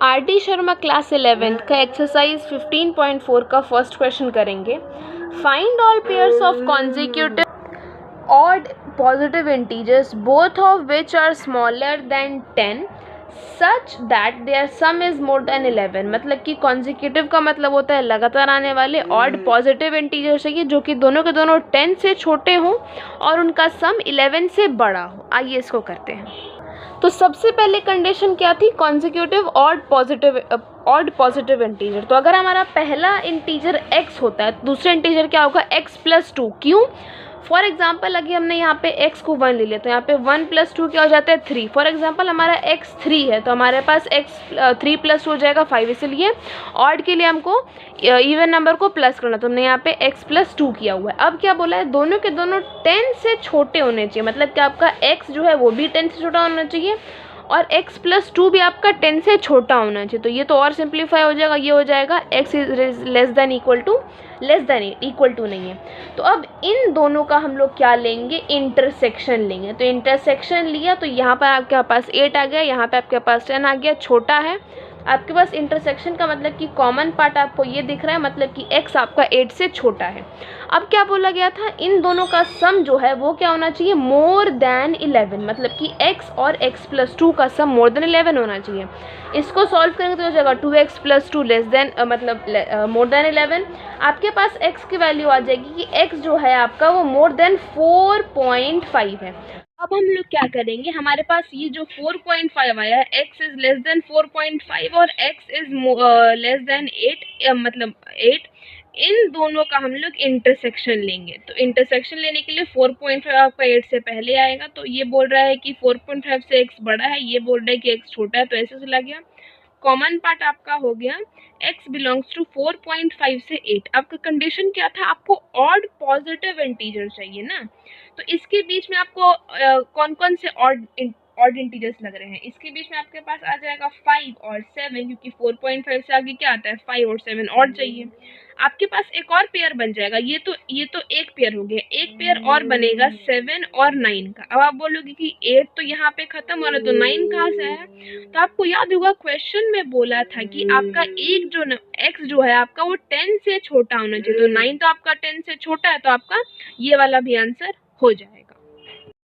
R D Sharma class 11 का exercise 15.4 का first question करेंगे। Find all pairs of consecutive odd positive integers both of which are smaller than 10 such that their sum is more than 11। मतलब कि consecutive का मतलब होता है लगातार आने वाले, ऑड पॉजिटिव इंटीजर चाहिए जो कि दोनों के दोनों 10 से छोटे हों और उनका सम 11 से बड़ा हो। आइए इसको करते हैं। तो सबसे पहले कंडीशन क्या थी? Consecutive odd positive integer. तो अगर हमारा पहला इंटीजर x होता है, दूसरा इंटीजर क्या होगा? x+2। क्यों? फॉर एग्जाम्पल अगर हमने यहाँ पे x को 1 ले लिया तो यहाँ पे 1+2 क्या हो जाता है? 3। फॉर एग्जाम्पल हमारा x 3 है तो हमारे पास x 3+2 हो जाएगा 5। इसलिए ऑड के लिए हमको इवन नंबर को प्लस करना, तो हमने यहाँ पे x+2 किया हुआ है। अब क्या बोला है? दोनों के दोनों 10 से छोटे होने चाहिए। मतलब कि आपका x जो है वो भी 10 से छोटा होना चाहिए और x+2 भी आपका 10 से छोटा होना चाहिए। तो ये तो और सिंप्लीफाई हो जाएगा, ये हो जाएगा x is less than equal to नहीं है। तो अब इन दोनों का हम लोग क्या लेंगे? इंटरसेक्शन लेंगे। तो इंटरसेक्शन लिया तो यहाँ पर आपके पास 8 आ गया, यहाँ पे आपके पास 10 आ गया, छोटा है आपके पास। इंटरसेक्शन का मतलब कि कॉमन पार्ट आपको ये दिख रहा है, मतलब कि x आपका 8 से छोटा है। अब क्या बोला गया था? इन दोनों का सम जो है वो क्या होना चाहिए? मोर देन 11। मतलब कि x और x+2 का सम मोर देन 11 होना चाहिए। इसको सॉल्व करेंगे तो हो जाएगा 2x+2 लेस देन मोर देन 11। आपके पास x की वैल्यू आ जाएगी कि x जो है आपका वो मोर देन 4.5 है। अब हम लोग क्या करेंगे? हमारे पास ये जो 4.5 आया है, x इज लेस देन 4.5 और x इज लेस देन 8, मतलब 8, इन दोनों का हम लोग इंटरसेक्शन लेंगे। तो इंटरसेक्शन लेने के लिए 4.5 आपका 8 से पहले आएगा, तो ये बोल रहा है कि 4.5 से x बड़ा है, ये बोल रहा है कि x छोटा है, तो ऐसे चला गया। कॉमन पार्ट आपका हो गया x बिलोंग्स टू 4.5 से 8। आपका कंडीशन क्या था? आपको ऑड पॉजिटिव इंटीजर चाहिए ना, तो इसके बीच में आपको कौन कौन से ऑड इंटीजर्स लग रहे हैं? इसके बीच में आपके पास आ जाएगा 5 और 7, क्योंकि 4.5 से आगे क्या आता है? 5 और 7 ऑड चाहिए। आपके पास एक और पेयर बन जाएगा। ये तो एक पेयर हो गया, एक पेयर और बनेगा 7 और 9 का। अब आप बोलोगे कि 8 तो यहाँ पे खत्म हो रहा है, तो 9 कहाँ से है? तो आपको याद होगा क्वेश्चन में बोला था कि आपका एक जो x जो है आपका वो 10 से छोटा होना चाहिए। तो 9 तो आपका 10 से छोटा है, तो आपका ये वाला भी आंसर हो जाएगा।